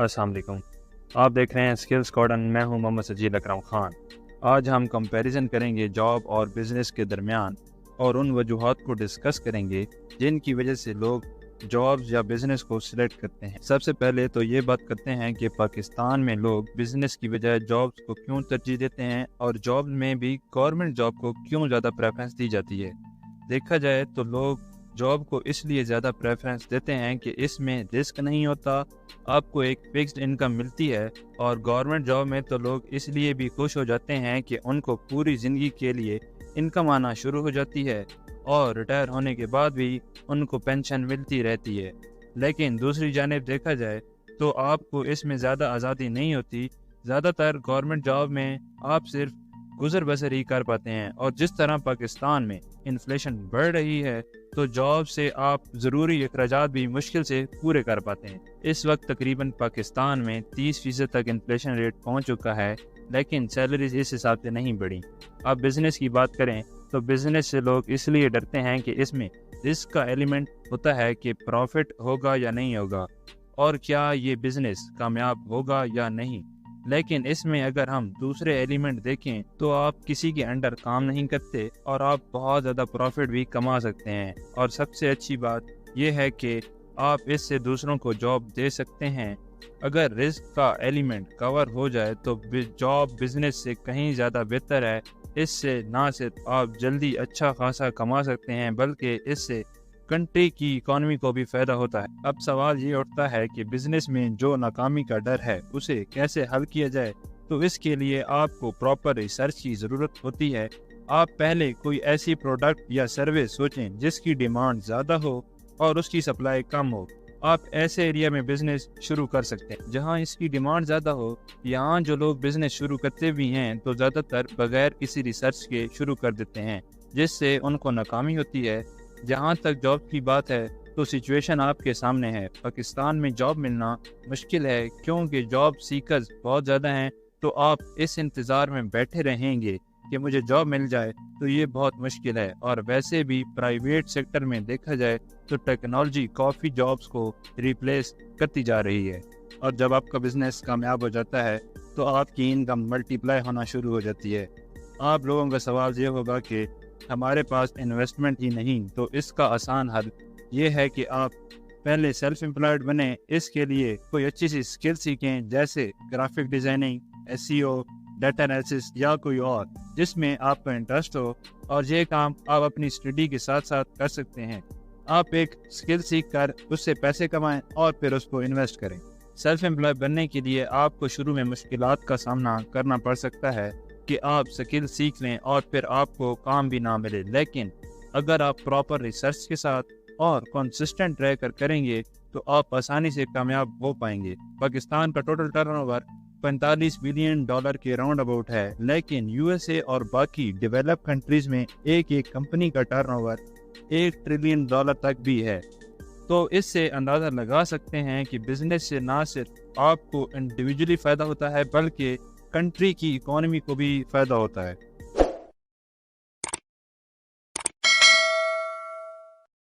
السلام علیکم. آپ دیکھ رہے ہیں اسکلز کارڈن. میں ہوں محمد سجید اکرم خان. آج ہم کمپیریزن کریں گے جاب اور بزنس کے درمیان اور ان وجوہات کو ڈسکس کریں گے جن کی وجہ سے لوگ جابز یا بزنس کو سلیکٹ کرتے ہیں. سب سے پہلے تو یہ بات کرتے ہیں کہ پاکستان میں لوگ بزنس کی بجائے جابز کو کیوں ترجیح دیتے ہیں اور جاب میں بھی گورنمنٹ جاب کو کیوں زیادہ پریفرنس دی جاتی ہے. دیکھا جائے تو لوگ جاب کو اس لیے زیادہ پریفرنس دیتے ہیں کہ اس میں رسک نہیں ہوتا, آپ کو ایک فکسڈ انکم ملتی ہے, اور گورنمنٹ جاب میں تو لوگ اس لیے بھی خوش ہو جاتے ہیں کہ ان کو پوری زندگی کے لیے انکم آنا شروع ہو جاتی ہے اور ریٹائر ہونے کے بعد بھی ان کو پینشن ملتی رہتی ہے. لیکن دوسری جانب دیکھا جائے تو آپ کو اس میں زیادہ آزادی نہیں ہوتی. زیادہ تر گورنمنٹ جاب میں آپ صرف گزر بسر ہی کر پاتے ہیں, اور جس طرح پاکستان میں انفلیشن بڑھ رہی ہے تو جاب سے آپ ضروری اخراجات بھی مشکل سے پورے کر پاتے ہیں. اس وقت تقریباً پاکستان میں 30% تک انفلیشن ریٹ پہنچ چکا ہے, لیکن سیلریز اس حساب سے نہیں بڑھی. اب بزنس کی بات کریں تو بزنس سے لوگ اس لیے ڈرتے ہیں کہ اس میں رسک کا ایلیمنٹ ہوتا ہے کہ پروفٹ ہوگا یا نہیں ہوگا, اور کیا یہ بزنس کامیاب ہوگا یا نہیں. لیکن اس میں اگر ہم دوسرے ایلیمنٹ دیکھیں تو آپ کسی کے انڈر کام نہیں کرتے اور آپ بہت زیادہ پروفٹ بھی کما سکتے ہیں. اور سب سے اچھی بات یہ ہے کہ آپ اس سے دوسروں کو جاب دے سکتے ہیں. اگر رسک کا ایلیمنٹ کور ہو جائے تو جاب بزنس سے کہیں زیادہ بہتر ہے. اس سے نہ صرف آپ جلدی اچھا خاصا کما سکتے ہیں بلکہ اس سے کنٹری کی اکانومی کو بھی فائدہ ہوتا ہے. اب سوال یہ اٹھتا ہے کہ بزنس میں جو ناکامی کا ڈر ہے اسے کیسے حل کیا جائے. تو اس کے لیے آپ کو پراپر ریسرچ کی ضرورت ہوتی ہے. آپ پہلے کوئی ایسی پروڈکٹ یا سروس سوچیں جس کی ڈیمانڈ زیادہ ہو اور اس کی سپلائی کم ہو. آپ ایسے ایریا میں بزنس شروع کر سکتے ہیں جہاں اس کی ڈیمانڈ زیادہ ہو. یہاں جو لوگ بزنس شروع کرتے بھی ہیں تو زیادہ تر بغیر کسی ریسرچ کے شروع کر دیتے ہیں, جس سے ان کو ناکامی ہوتی ہے. جہاں تک جاب کی بات ہے تو سچویشن آپ کے سامنے ہے. پاکستان میں جاب ملنا مشکل ہے کیونکہ جاب سیکرز بہت زیادہ ہیں. تو آپ اس انتظار میں بیٹھے رہیں گے کہ مجھے جاب مل جائے تو یہ بہت مشکل ہے. اور ویسے بھی پرائیویٹ سیکٹر میں دیکھا جائے تو ٹیکنالوجی کافی جابز کو ریپلیس کرتی جا رہی ہے, اور جب آپ کا بزنس کامیاب ہو جاتا ہے تو آپ کی انکم ملٹی پلائی ہونا شروع ہو جاتی ہے. آپ لوگوں کا سوال یہ ہوگا کہ ہمارے پاس انویسٹمنٹ ہی نہیں, تو اس کا آسان حل یہ ہے کہ آپ پہلے سیلف امپلائڈ بنیں. اس کے لیے کوئی اچھی سی اسکل سیکھیں جیسے graphic designing, SEO, data analysis یا کوئی اور جس میں آپ کا انٹرسٹ ہو, اور یہ کام آپ اپنی اسٹڈی کے ساتھ ساتھ کر سکتے ہیں. آپ ایک اسکل سیکھ کر اس سے پیسے کمائیں اور پھر اس کو انویسٹ کریں. سیلف امپلائڈ بننے کے لیے آپ کو شروع میں مشکلات کا سامنا کرنا پڑ سکتا ہے کہ آپ اسکل سیکھ لیں اور پھر آپ کو کام بھی نہ ملے. لیکن اگر آپ پراپر ریسرچ کے ساتھ اور کنسسٹنٹ رہ کر کریں گے تو آپ آسانی سے کامیاب ہو پائیں گے. پاکستان کا ٹوٹل ٹرن اوور $45 بلین کے راؤنڈ اباؤٹ ہے, لیکن USA اور باقی ڈیولپ کنٹریز میں ایک کمپنی کا ٹرن اوور $1 ٹریلین تک بھی ہے. تو اس سے اندازہ لگا سکتے ہیں کہ بزنس سے نہ صرف آپ کو انڈیویجولی فائدہ ہوتا ہے بلکہ کنٹری کی اکانومی کو بھی فائدہ ہوتا ہے.